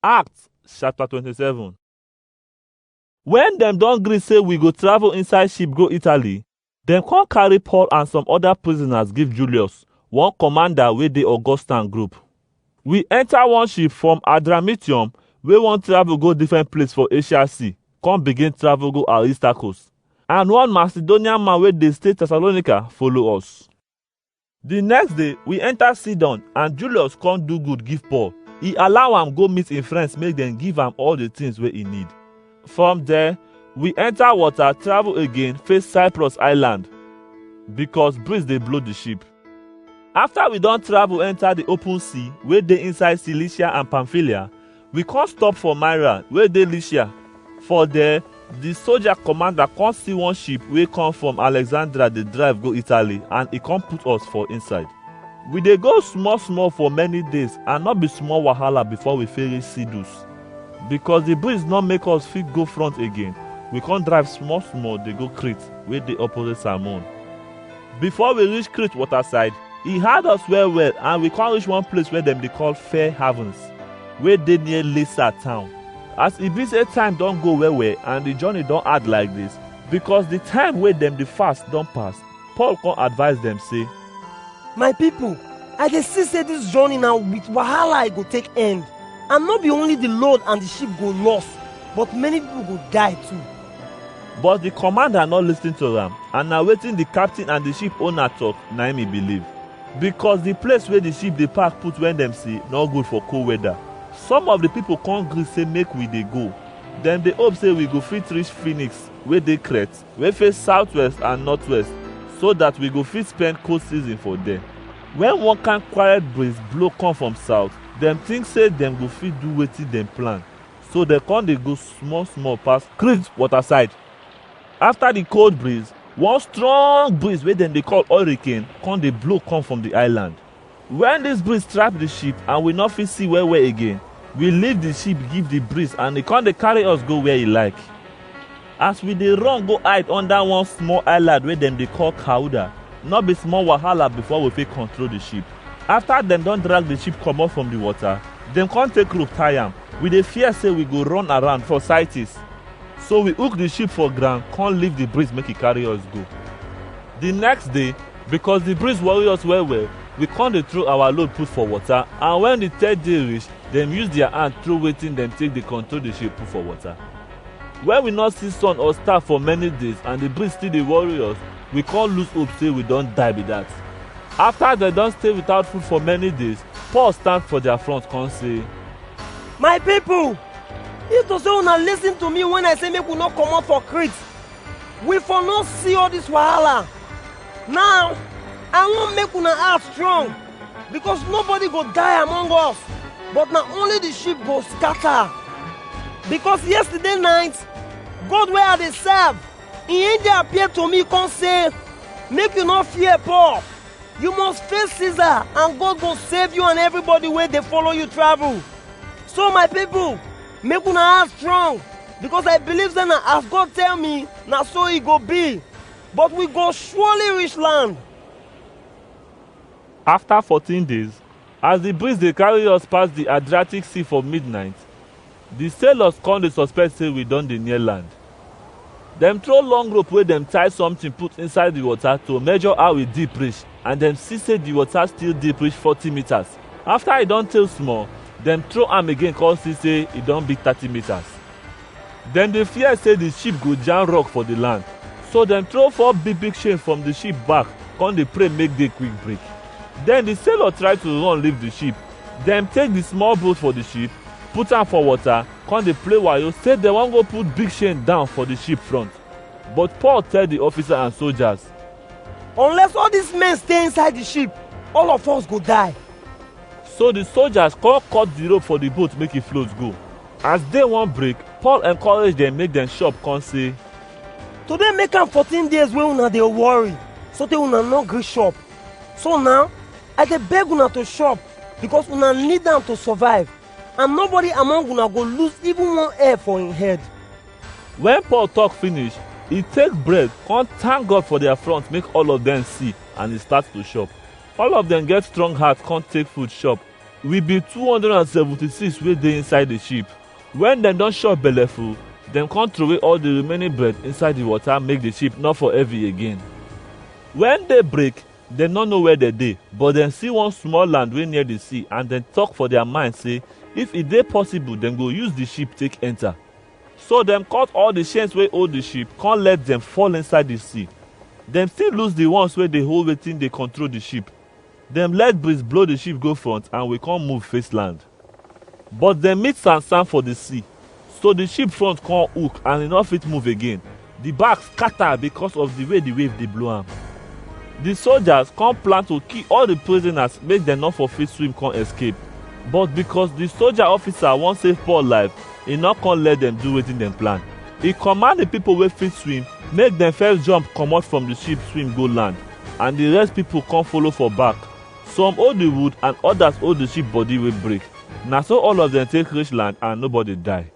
Acts chapter 27. When dem don gree say we go travel inside ship go Italy, dem come carry Paul and some other prisoners give Julius, one commander wey dey Augustan group. We enter one ship from Adramyttium wey wan travel go different place for Asia Sea, come begin travel go Aristarchus. And one Macedonian man wey dey stay Thessalonica follow us. The next day, we enter Sidon and Julius come do good give Paul. He allow am go meet him friends make dem give am all the things wey he need. From there, we enter water travel again face Cyprus island because breeze dey blow the ship. After we don travel enter the open sea wey dey inside Cilicia and Pamphylia, we come stop for Myra wey dey Lycia. For there, the soldier commander come see one ship wey come from Alexandria dey drive go Italy and he come put us for inside. We dey go small small for many days and not be small wahala before we fit reach Sidus. Because the breeze no make us fit go front again, we come drive small small dey go Crete wey dey opposite Salmon. Before we reach Crete waterside, he hard us well well and we come reach one place wey dem dey call Fair Havens, wey dey near Lyssa town. As e be say time don go well well and the journey don hard like this, because the time wey dem dey fast don pass, Paul come advise dem say, "My people, I dey see say this journey now with wahala e go take end, and no be only the load and the ship go lost, but many people go die too." But the commander no lis ten to am, and na wetin the captain and the ship owner talk na him he believe. Because the place wey the ship dey park put when dem see no good for cold weather. Some of the people come gree say make we dey go. Dem dey hope say we go fit reach Phoenix wey dey Crete, wey face southwest and northwest, so that we go fit spend cold season for there. When one kind quiet breeze blow come from south, dem think say dem go fit do wetin dem plan, so dem come dey go small small pass Crete waterside. After the cold breeze, one strong breeze wey dem dey call hurricane come dey blow come from the island. When this breeze trap the ship and we no fit see well well again, we leave the ship give the breeze and e come dey carry us go where e like. As we dey run go hide under one small island wey dem dey call Cauda, no be small wahala before we fit control the ship. After dem don drag the ship comot from the water, dem come take rope tie am. We dey fear say we go run around for Syrtis. So we hook the ship for ground, come leave the breeze make e carry us go. The next day, because the breeze worry us well well, we come dey throw our load put for water, and when the third day reach, dem use their hand throw wetin dem take dey control the ship put for water. When we no see sun or star for many days and the breeze still dey worry us, we come lose hope say we don die be that. After dem don stay without food for many days, Paul stand for their front come say, "My people, if to say una lis ten to me when I say make we no comot for Crete, we for no see all this wahala. Now, I wan make una heart strong, because nobody go die among us, but na only the ship go scatter. Because yesterday night, God wey I dey serve, him angel appear to me come say, make you no fear Paul. You must face Caesar and God go save you and everybody wey dey follow you travel. So my people, make una heart strong, because I believe say na as God tell me, na so e go be. But we go surely reach land." After 14 days, as the breeze dey carry us pass the Adriatic Sea for midnight, the sailors come dey suspect say we don dey near land. Dem throw long rope wey dem tie something put inside the water to measure how e deep reach, and dem see say the water still deep reach 40 meters. After e don tail small, dem throw am again come see say e don be 30 meters. Dem dey fear say the ship go jam rock for the land, so dem throw 4 big chains from the ship back come dey pray make day quick break. Then the sailor try to run leave the ship. Dem take the small boat for the ship, put am for water, come dey play wayo say dem wan go put big chain down for the ship front. But Paul tell the officer and soldiers, "Unless all these men stay inside the ship, all of us go die." So the soldiers come cut the rope for the boat make e float go. As day wan break, Paul encourage dem make dem chop come say, "Today make am 14 days wey una dey worry, so tey una no gree chop. So now, I dey beg una to chop, because una need am to survive, and nobody among una go lose even one hair for him head." When Paul talk finish, he take bread, come thank God for their front make all of them see, and he start to chop. All of them get strong heart, come take food chop. we be 276 wey dey inside the ship. When dem don chop belle full, dem come throway all the remaining bread inside the water make the ship not for heavy again. When day break, dem no know where dem dey, but dem see one small land wey near the sea, and dem talk for their mind say if e dey possible dem go use the ship take enter. So dem cut all the chains wey hold the ship, come let dem fall inside the sea. Dem still lose the ones wey dey hold wetin dey control the ship. Dem let breeze blow the ship go front, and we come move face land. But dem meet sand for the sea, so the ship front come hook and e no fit move again. The back scatter because of the way the wave dey blow am. The soldiers come plan to kill all the prisoners make dem no for fit swim come escape. But because the soldier officer wan save Paul life, e no come let dem do wetin dem plan. E command the people wey fit swim make dem first jump comot from the ship swim go land, and the rest people come follow for back. Some hold the wood and others hold the ship body wey break. Na so all of dem take reach land and nobody die.